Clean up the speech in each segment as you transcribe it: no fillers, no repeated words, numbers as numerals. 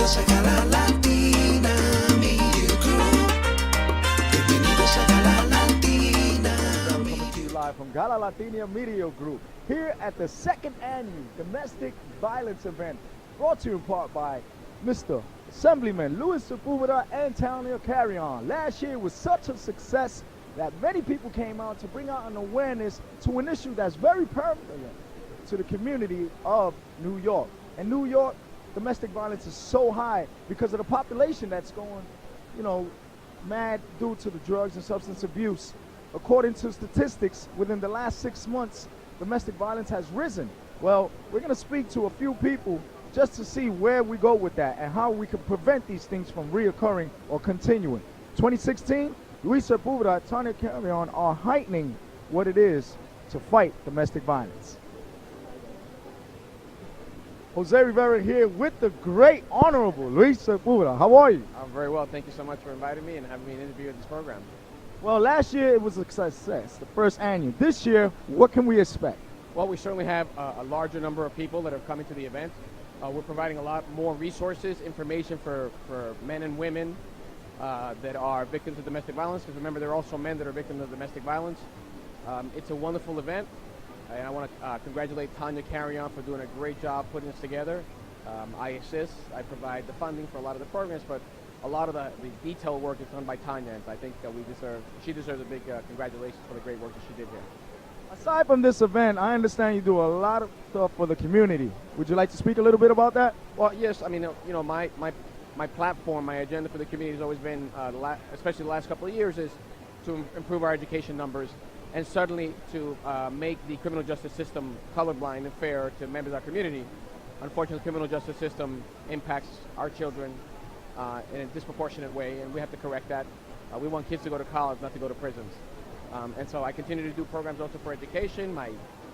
Bienvenidos a GalaLatina Media Group. Bienvenidos a GalaLatina. Coming to you live from GalaLatina Media Group, here at the second annual domestic violence event, brought to you in part by Mr. Assemblyman Luis Sepulveda and Tanya Carrion. Last year was such a success that many people came out to bring out an awareness to an issue that's very prevalent to the community of New York. In New York, domestic violence is so high because of the population that's going, mad due to the drugs and substance abuse. According to statistics, within the last 6 months, domestic violence has risen. Well, we're going to speak to a few people just to see where we go with that and how we can prevent these things from reoccurring or continuing. 2016, Luis Sepulveda and Tanya Carrion are heightening what it is to fight domestic violence. Jose Rivera here with the great Honorable Luis Sepulveda. How are you? I'm very well. Thank you so much for inviting me and having me interview at this program. Well, last year it was a success, the first annual. This year, what can we expect? Well, we certainly have a larger number of people that are coming to the event. We're providing a lot more resources, information for men and women that are victims of domestic violence, because remember, there are also men that are victims of domestic violence. It's a wonderful event, and I want to congratulate Tanya Carrion for doing a great job putting this together. I assist, I provide the funding for a lot of the programs, but a lot of the detailed work is done by Tanya, and I think she deserves a big congratulations for the great work that she did here. Aside from this event, I understand you do a lot of stuff for the community. Would you like to speak a little bit about that? Well, yes. I mean, my platform, my agenda for the community has always been, especially the last couple of years, is to improve our education numbers and certainly to make the criminal justice system colorblind and fair to members of our community. Unfortunately, the criminal justice system impacts our children in a disproportionate way, and we have to correct that. We want kids to go to college, not to go to prisons. And so I continue to do programs also for education. My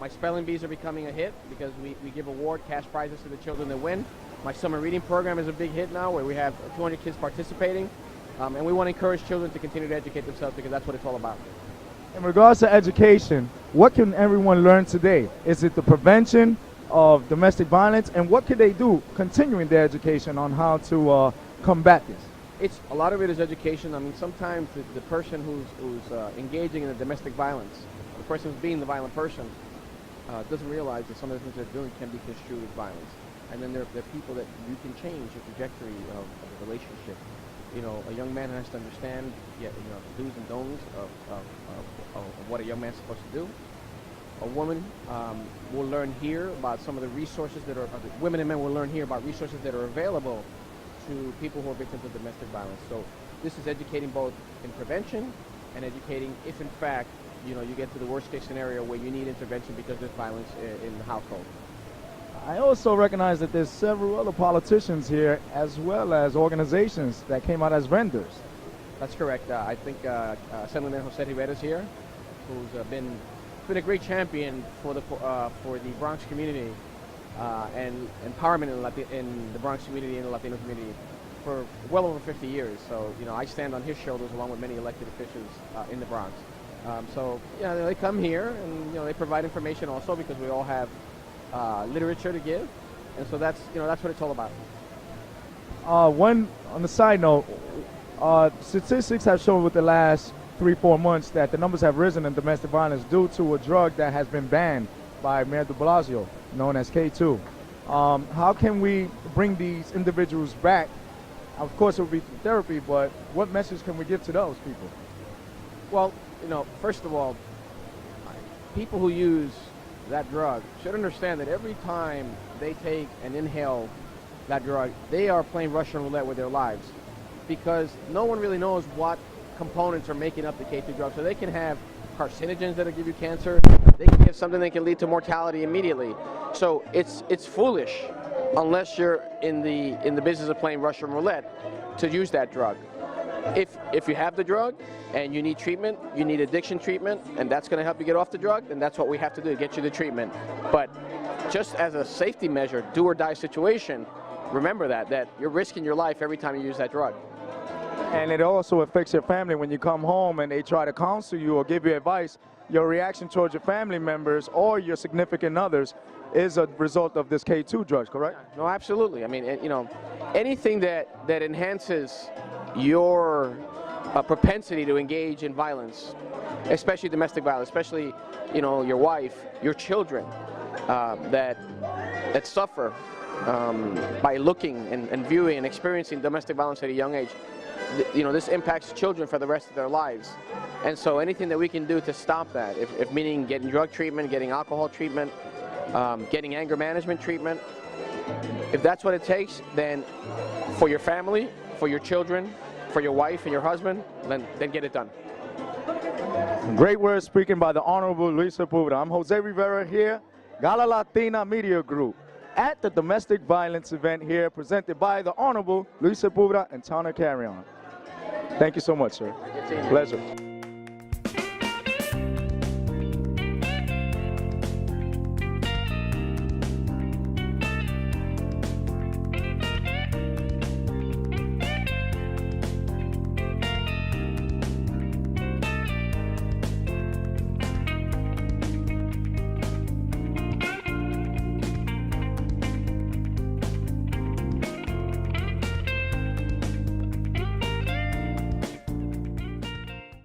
spelling bees are becoming a hit because we give cash prizes to the children that win. My summer reading program is a big hit now, where we have 200 kids participating. And we want to encourage children to continue to educate themselves, because that's what it's all about. In regards to education, what can everyone learn today? Is it the prevention of domestic violence, and what can they do continuing their education on how to combat this? A lot of it is education. I mean, sometimes the person who's engaging in the domestic violence, the person who's being the violent person, doesn't realize that some of the things they're doing can be construed as violence. And then there are people that you can change the trajectory of the relationship. A young man has to understand the do's and don'ts of what a young man's supposed to do. A woman will learn here about some of the resources women and men will learn here about resources that are available to people who are victims of domestic violence. So this is educating both in prevention and educating if in fact you get to the worst case scenario where you need intervention because there's violence in the household. I also recognize that there's several other politicians here, as well as organizations that came out as vendors. That's correct. I think Assemblyman Jose Rivera is here, who's been a great champion for the Bronx community and empowerment in the Bronx community and the Latino community for well over 50 years. So I stand on his shoulders along with many elected officials in the Bronx. So they come here and they provide information also, because we all have literature to give, and so that's what it's all about. On the side note, statistics have shown with the last 3-4 months that the numbers have risen in domestic violence due to a drug that has been banned by Mayor de Blasio, known as K2. How can we bring these individuals back? Of course, it would be through therapy, but what message can we give to those people? Well, first of all, people who use that drug should understand that every time they take and inhale that drug, they are playing Russian roulette with their lives, because no one really knows what components are making up the K2 drug. So they can have carcinogens that'll give you cancer. They can have something that can lead to mortality immediately. So it's foolish, unless you're in the business of playing Russian roulette, to use that drug. If you have the drug and you need treatment, you need addiction treatment, and that's going to help you get off the drug, then that's what we have to do to get you the treatment. But just as a safety measure, do or die situation, remember that you're risking your life every time you use that drug. And it also affects your family when you come home and they try to counsel you or give you advice. Your reaction towards your family members or your significant others is a result of this K2 drugs, correct? No, absolutely. I mean, you know, anything that enhances your propensity to engage in violence, especially domestic violence, especially, you know, your wife, your children, that suffer by looking and viewing and experiencing domestic violence at a young age. You know, this impacts children for the rest of their lives. And so anything that we can do to stop that, if meaning getting drug treatment, getting alcohol treatment, getting anger management treatment, if that's what it takes, then for your family, for your children, for your wife and your husband, then get it done. Great words speaking by the Honorable Luis Sepulveda. I'm Jose Rivera here, GalaLatina Media Group, at the domestic violence event here presented by the Honorable Luis Sepulveda and Tanya Carrion. Thank you so much, sir. Pleasure.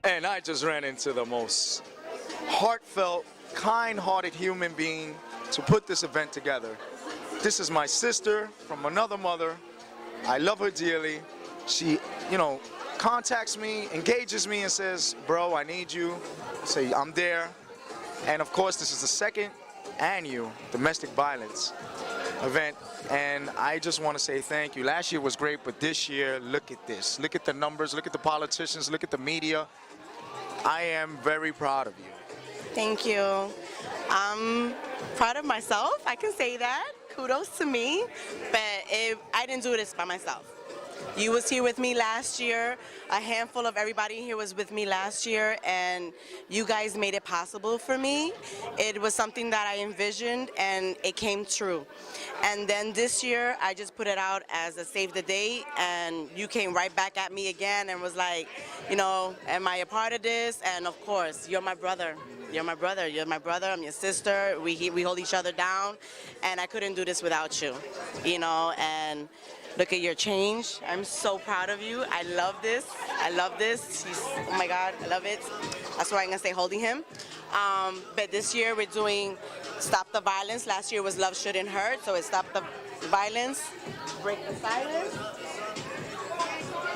And I just ran into the most heartfelt, kind-hearted human being to put this event together. This is my sister from another mother. I love her dearly. She, you know, contacts me, engages me and says, bro, I need you. I say, I'm there. And of course, this is the second annual domestic violence event. And I just want to say thank you. Last year was great, but this year, look at this. Look at the numbers, look at the politicians, look at the media. I am very proud of you. Thank you. I'm proud of myself, I can say that. Kudos to me, but I didn't do this by myself. You was here with me last year. A handful of everybody here was with me last year, and you guys made it possible for me. It was something that I envisioned, and it came true. And then this year, I just put it out as a save the date, and you came right back at me again and was like, you know, am I a part of this? And of course, you're my brother. You're my brother. You're my brother. I'm your sister. We hold each other down, and I couldn't do this without you, you know, and look at your change. I'm so proud of you. I love this. I love this. Oh my God, I love it. That's why I'm gonna say holding him. But this year we're doing Stop the Violence. Last year was Love Shouldn't Hurt, so it's Stop the Violence, Break the Silence.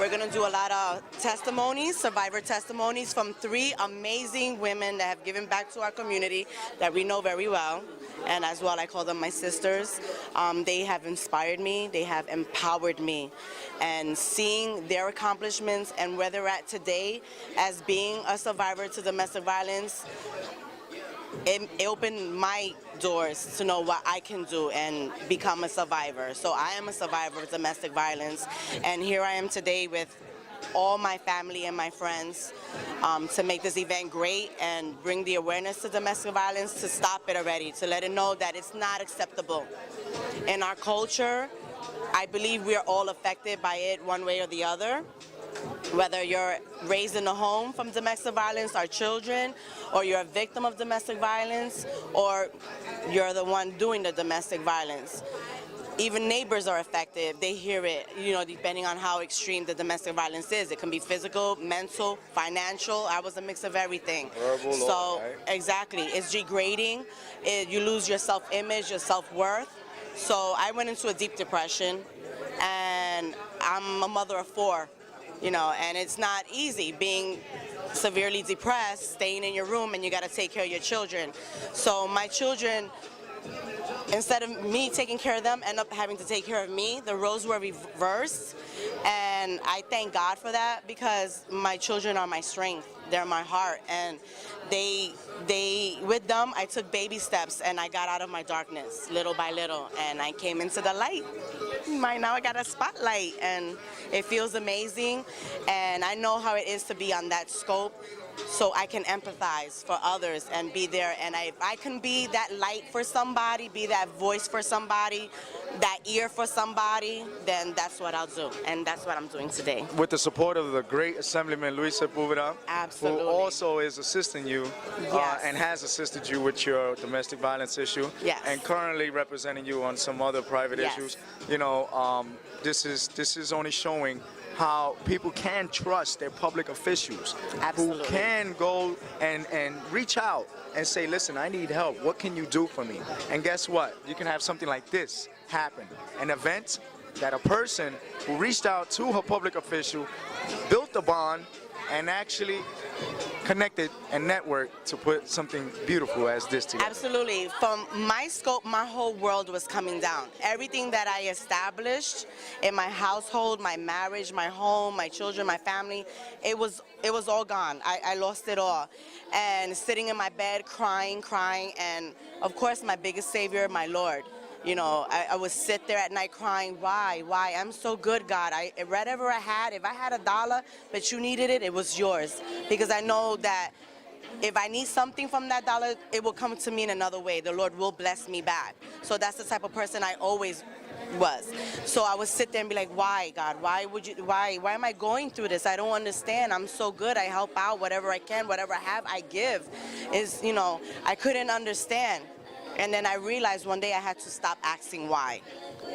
We're gonna do a lot of testimonies, survivor testimonies from 3 amazing women that have given back to our community that we know very well. And as well, I call them my sisters. They have inspired me, they have empowered me. And seeing their accomplishments and where they're at today as being a survivor to domestic violence, it opened my doors to know what I can do and become a survivor. So I am a survivor of domestic violence, and here I am today with all my family and my friends to make this event great and bring the awareness to domestic violence, to stop it already, to let it know that it's not acceptable. In our culture, I believe we are all affected by it one way or the other. Whether you're raised in a home from domestic violence, our children, or you're a victim of domestic violence, or you're the one doing the domestic violence. Even neighbors are affected. They hear it, you know, depending on how extreme the domestic violence is. It can be physical, mental, financial. I was a mix of everything. So, exactly. It's degrading. You lose your self-image, your self-worth. So I went into a deep depression, and I'm a mother of 4. You know, and it's not easy being severely depressed, staying in your room, and you got to take care of your children. So my children, instead of me taking care of them, end up having to take care of me. The roles were reversed, and I thank God for that, because my children are my strength. They're my heart, and with them, I took baby steps, and I got out of my darkness little by little, and I came into the light. Right now I got a spotlight, and it feels amazing, and I know how it is to be on that scope, so I can empathize for others and be there. And if I can be that light for somebody, be that voice for somebody, that ear for somebody, then that's what I'll do. And that's what I'm doing today. With the support of the great Assemblyman Luis Sepulveda, Absolutely. who also is assisting you Yes. and has assisted you with your domestic violence issue, Yes. and currently representing you on some other private Yes. issues. You know, this is only showing how people can trust their public officials, Absolutely. who can go and reach out and say, listen, I need help. What can you do for me? And guess what? You can have something like this happen. An event that a person who reached out to her public official, built a bond, and actually connected and networked to put something beautiful as this together. Absolutely. From my scope, my whole world was coming down. Everything that I established in my household, my marriage, my home, my children, my family, it was all gone. I lost it all. And sitting in my bed crying, and of course my biggest savior, my Lord. You know, I would sit there at night crying, why? I'm so good, God. Whatever I had, if I had $1, but you needed it, it was yours. Because I know that if I need something from that dollar, it will come to me in another way. The Lord will bless me back. So that's the type of person I always was. So I would sit there and be like, why, God? Why am I going through this? I don't understand. I'm so good. I help out whatever I can, whatever I have, I give. You know, I couldn't understand. And then I realized one day I had to stop asking why.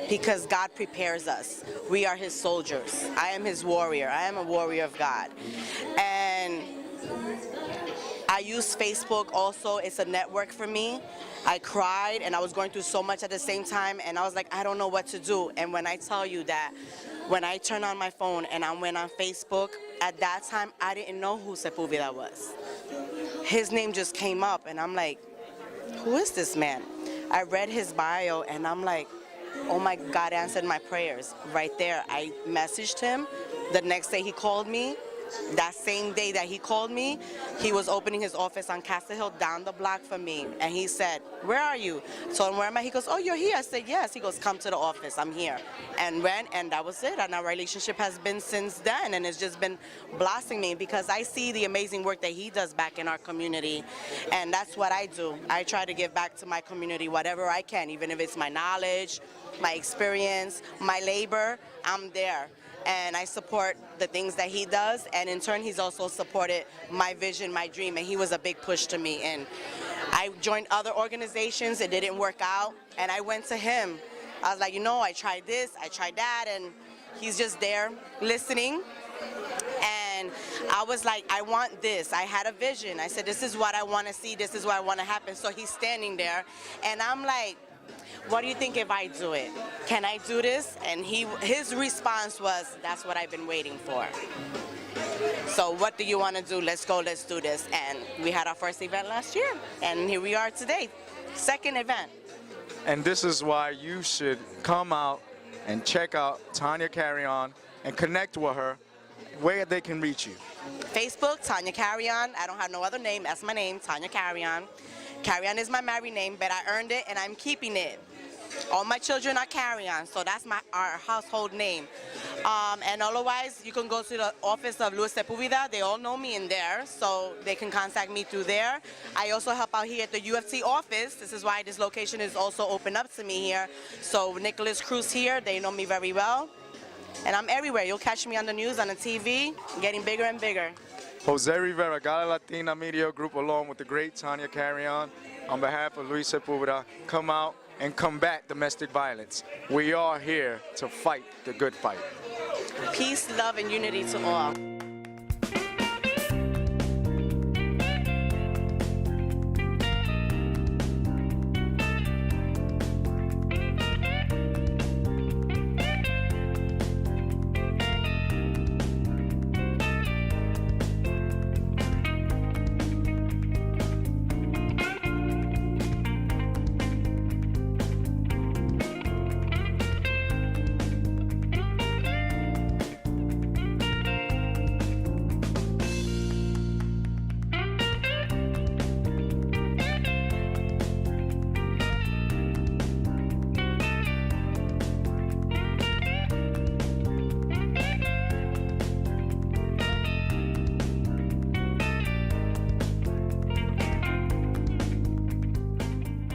Because God prepares us. We are His soldiers. I am His warrior. I am a warrior of God. And I use Facebook also. It's a network for me. I cried and I was going through so much at the same time, and I was like, I don't know what to do. And when I tell you that, when I turned on my phone and I went on Facebook, at that time I didn't know who Sepulveda was. His name just came up and I'm like, who is this man? I read his bio and I'm like, oh my God, answered my prayers. Right there, I messaged him. The next day he called me. That same day that he called me, he was opening his office on Castle Hill down the block from me. And he said, where are you? So where am I? He goes, oh, you're here. I said, yes. He goes, come to the office. I'm here. And went, and that was it. And our relationship has been since then. And it's just been blossoming because I see the amazing work that he does back in our community. And that's what I do. I try to give back to my community whatever I can, even if it's my knowledge, my experience, my labor, I'm there. And I support the things that he does, and in turn he's also supported my vision, my dream, and he was a big push to me. And I joined other organizations, it didn't work out, and I went to him. I was like, you know, I tried this, I tried that, and he's just there listening. And I was like, I want this. I had a vision. I said, this is what I want to see, this is what I want to happen. So he's standing there, and I'm like, what do you think if I do it? Can I do this? And his response was, that's what I've been waiting for. So what do you want to do? Let's go, let's do this. And we had our first event last year, and here we are today, second event. And this is why you should come out and check out Tanya Carrion and connect with her, where they can reach you. Facebook, Tanya Carrion. I don't have no other name. That's my name, Tanya Carrion. Carrion is my married name, but I earned it and I'm keeping it. All my children are Carrion, so that's our household name. And otherwise, you can go to the office of Luis Sepulveda. They all know me in there, so they can contact me through there. I also help out here at the UFC office. This is why this location is also open up to me here. So Nicholas Cruz here, they know me very well. And I'm everywhere. You'll catch me on the news, on the TV, getting bigger and bigger. Jose Rivera, GalaLatina Media Group, along with the great Tanya Carrion, on behalf of Luis Sepulveda, come out and combat domestic violence. We are here to fight the good fight. Peace, love, and unity to all.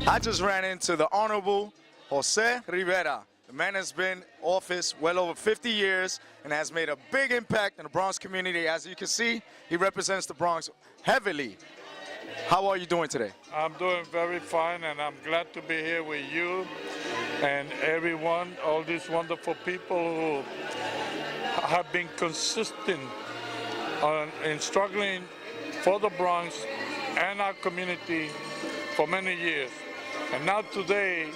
I just ran into the Honorable Jose Rivera. The man has been in office well over 50 years and has made a big impact in the Bronx community. As you can see, he represents the Bronx heavily. How are you doing today? I'm doing very fine, and I'm glad to be here with you and everyone, all these wonderful people who have been consistent in struggling for the Bronx and our community for many years. And now today,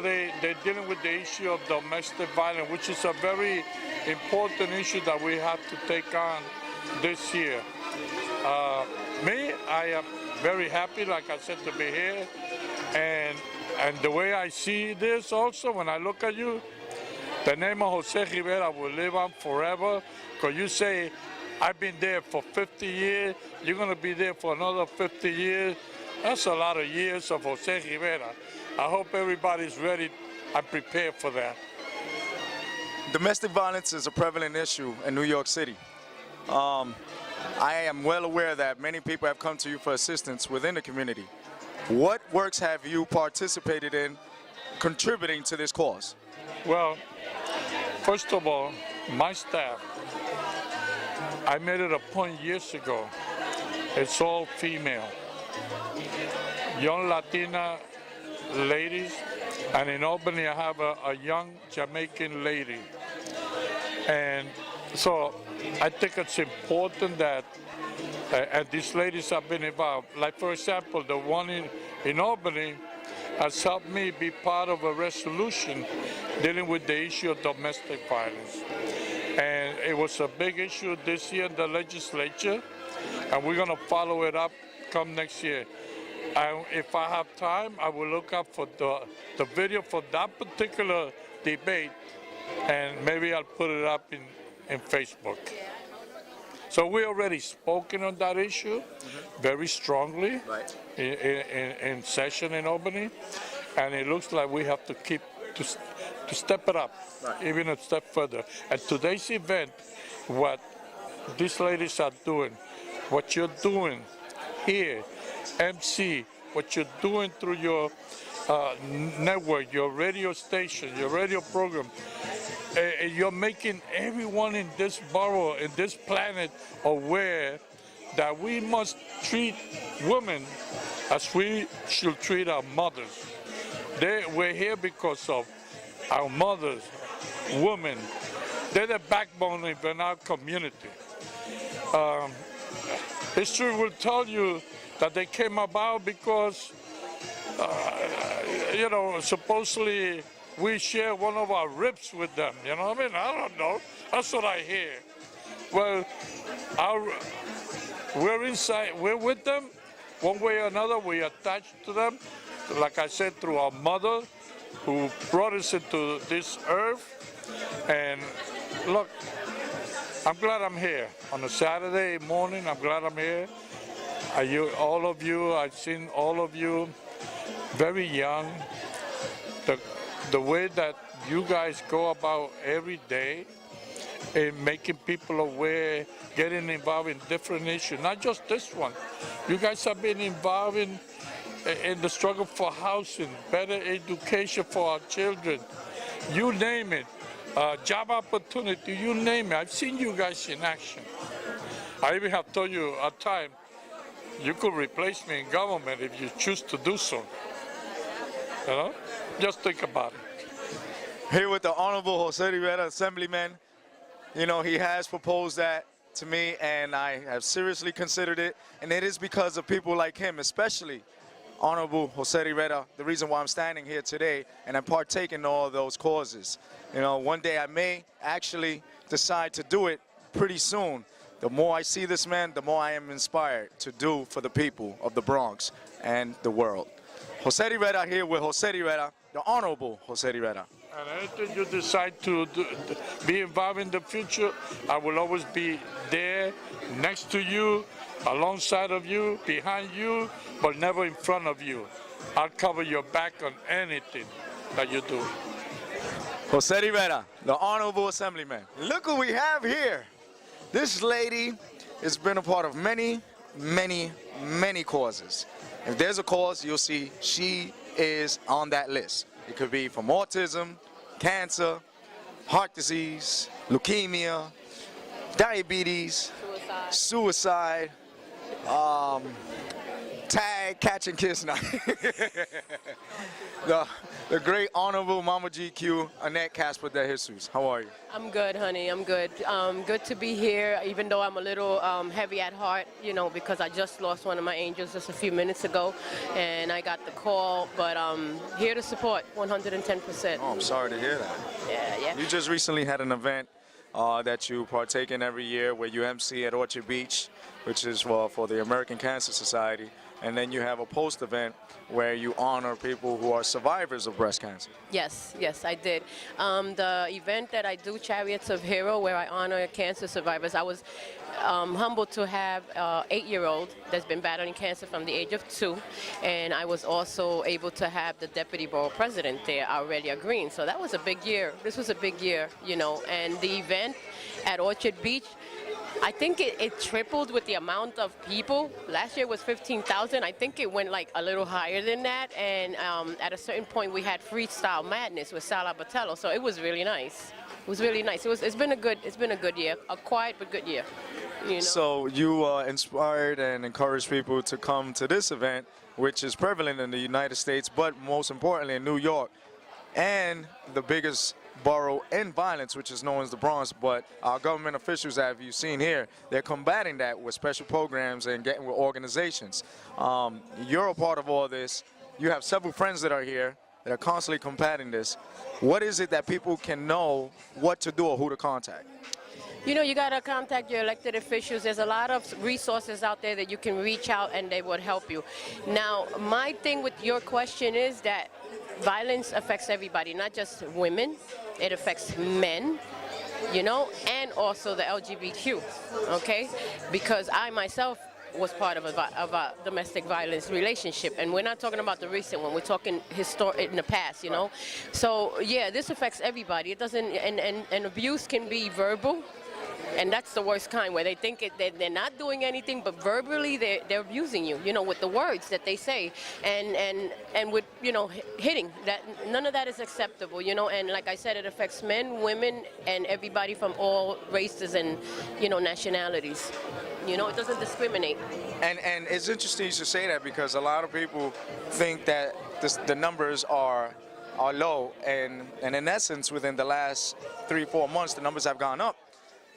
they're dealing with the issue of domestic violence, which is a very important issue that we have to take on this year. I am very happy, like I said, to be here. And the way I see this also, when I look at you, the name of Jose Rivera will live on forever, because you say, I've been there for 50 years, you're going to be there for another 50 years. That's a lot of years of Jose Rivera. I hope everybody's ready and prepared for that. Domestic violence is a prevalent issue in New York City. I am well aware that many people have come to you for assistance within the community. What works have you participated in contributing to this cause? Well, first of all, my staff, I made it a point years ago. It's all female. Young Latina ladies, and in Albany I have a young Jamaican lady. And so I think it's important that and these ladies have been involved. Like, for example, the one in Albany has helped me be part of a resolution dealing with the issue of domestic violence. And it was a big issue this year in the legislature, and we're going to follow it up come next year. If I have time, I will look up for the video for that particular debate, and maybe I'll put it up in Facebook. So we already spoken on that issue very strongly in session in Albany, and it looks like we have to keep to step it up, even a step further. And today's event, what these ladies are doing, what you're doing here, MC, what you're doing through your network, your radio station, your radio program, you're making everyone in this borough, in this planet, aware that we must treat women as we should treat our mothers. We're here because of our mothers, women. They're the backbone of our community. History will tell you that they came about because, supposedly we share one of our ribs with them. You know what I mean? I don't know. That's what I hear. Well, we're inside, we're with them. One way or another, we're attached to them. Like I said, through our mother, who brought us into this earth. And look, I'm glad I'm here. On a Saturday morning, I'm glad I'm here. All of you, I've seen all of you very young. The way that you guys go about every day in making people aware, getting involved in different issues, not just this one. You guys have been involved in the struggle for housing, better education for our children, you name it, job opportunity, you name it. I've seen you guys in action. I even have told you at time, you could replace me in government if you choose to do so. You know? Just think about it. Here with the Honorable Jose Rivera, Assemblyman. You know, he has proposed that to me, and I have seriously considered it. And it is because of people like him, especially Honorable Jose Rivera, the reason why I'm standing here today, and I'm partaking in all those causes. You know, one day I may actually decide to do it pretty soon. The more I see this man, the more I am inspired to do for the people of the Bronx and the world. Jose Rivera here with Jose Rivera, the Honorable Jose Rivera. And anything you decide to be involved in the future, I will always be there, next to you, alongside of you, behind you, but never in front of you. I'll cover your back on anything that you do. Jose Rivera, the Honorable Assemblyman. Look who we have here. This lady has been a part of many, many, many causes. If there's a cause, you'll see she is on that list. It could be from autism, cancer, heart disease, leukemia, diabetes, suicide, tag, catch and kiss night. the great honorable Mama GQ, Annette Casper de Jesus. How are you? I'm good, honey. I'm good. Good to be here, even though I'm a little heavy at heart, you know, because I just lost one of my angels just a few minutes ago, and I got the call. But here to support 110%. Oh, I'm sorry to hear that. Yeah. You just recently had an event that you partake in every year where you MC at Orchard Beach, which is for the American Cancer Society. And then you have a post event where you honor people who are survivors of breast cancer. Yes, I did. The event that I do, Chariots of Hero, where I honor cancer survivors, I was humbled to have an 8-year-old that's been battling cancer from the age of 2. And I was also able to have the deputy borough president there, Aurelia Green. So that was a big year. This was a big year, you know. And the event at Orchard Beach, I think it tripled with the amount of people. Last year was 15,000. I think it went like a little higher than that. And at a certain point, we had Freestyle Madness with Sala Batello. So it was really nice. It was really nice. It's been a good year. A quiet but good year. You know? So you inspired and encouraged people to come to this event, which is prevalent in the United States, but most importantly in New York, and the biggest borough in violence, which is known as the Bronx. But our government officials, as you've seen here, they're combating that with special programs and getting with organizations. You're a part of all this. You have several friends that are here that are constantly combating this. What is it that people can know what to do or who to contact? You know, you got to contact your elected officials. There's a lot of resources out there that you can reach out and they would help you. Now, my thing with your question is that violence affects everybody, not just women. It affects men, you know, and also the LGBTQ, okay? Because I myself was part of a domestic violence relationship, and we're not talking about the recent one. We're talking in the past, you know. So yeah, this affects everybody. It doesn't, and abuse can be verbal. And that's the worst kind, where they think they're not doing anything, but verbally they're abusing you, you know, with the words that they say, and with, you know, hitting. That none of that is acceptable, you know. And like I said, it affects men, women, and everybody from all races and, you know, nationalities. You know, it doesn't discriminate. And it's interesting you should say that, because a lot of people think that the numbers are low, and in essence, within the last 3-4 months, the numbers have gone up.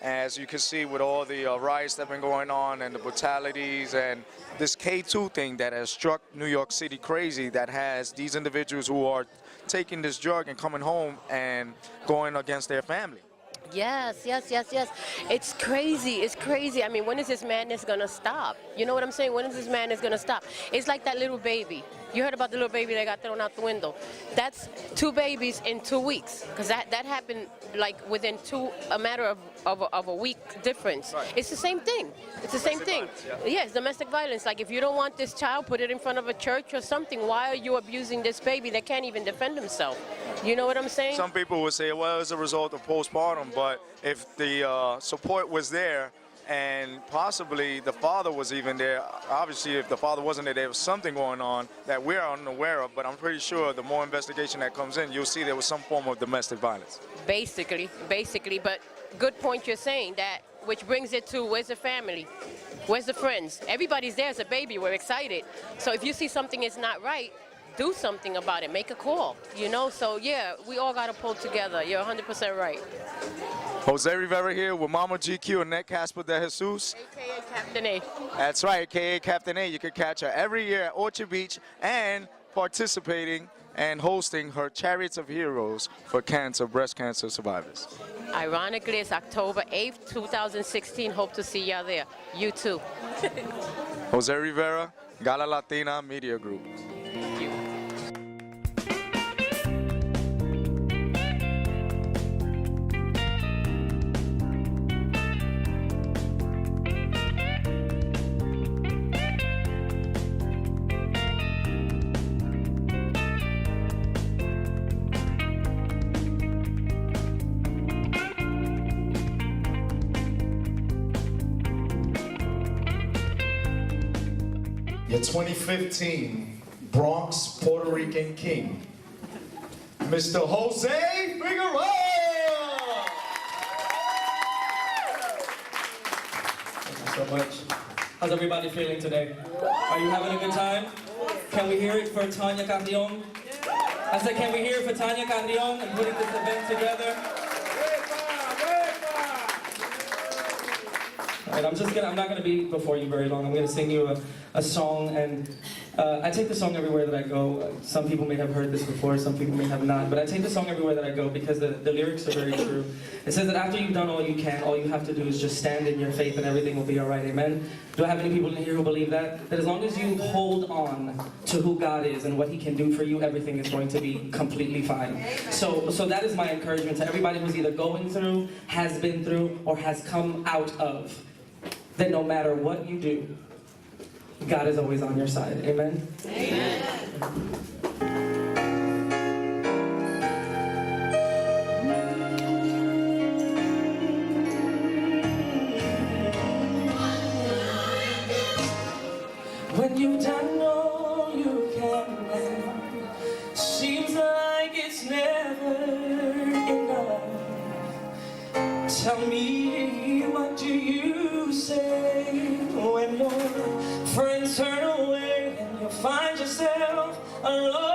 As you can see with all the riots that have been going on and the brutalities and this K2 thing that has struck New York City crazy, that has these individuals who are taking this drug and coming home and going against their family. Yes. It's crazy. It's crazy. I mean, when is this madness going to stop? You know what I'm saying? When is this madness going to stop? It's like that little baby. You heard about the little baby that got thrown out the window. That's 2 babies in 2 weeks, because that happened like within a matter of a week difference. Right. It's the same thing. It's the same thing. Yeah, it's domestic violence. Like, if you don't want this child, put it in front of a church or something. Why are you abusing this baby that can't even defend himself? You know what I'm saying? Some people would say, well, it's a result of postpartum, but if the support was there, and possibly the father was even there. Obviously, if the father wasn't there, there was something going on that we're unaware of, but I'm pretty sure the more investigation that comes in, you'll see there was some form of domestic violence. Basically, but good point you're saying, that, which brings it to, where's the family? Where's the friends? Everybody's there as a baby. We're excited. So if you see something is not right, do something about it. Make a call, you know? So yeah, we all got to pull together. You're 100% right. Jose Rivera here with Mama GQ and Annette Casper de Jesus. AKA Captain A. That's right, AKA Captain A. You can catch her every year at Orchard Beach and participating and hosting her Chariots of Heroes for breast cancer survivors. Ironically, it's October 8th, 2016. Hope to see y'all there. You too. Jose Rivera, GalaLatina Media Group. Thank you. Your 2015 Bronx Puerto Rican King, Mr. Jose Rivera. Thank you so much. How's everybody feeling today? Are you having a good time? Can we hear it for Tanya Carrion? I said, can we hear it for Tanya Carrion and putting this event together? All right, I'm not gonna be before you very long. I'm gonna sing you a song, and I take the song everywhere that I go. Some people may have heard this before, some people may have not, but I take the song everywhere that I go because the lyrics are very true. It says that after you've done all you can, all you have to do is just stand in your faith and everything will be all right, amen? Do I have any people in here who believe that? That as long as you hold on to who God is and what He can do for you, everything is going to be completely fine. So that is my encouragement to everybody who's either going through, has been through, or has come out of, that no matter what you do, God is always on your side. Amen? Amen. When you've done all you can, seems like it's never enough. Tell me, what do you say when your friends turn away and you find yourself alone?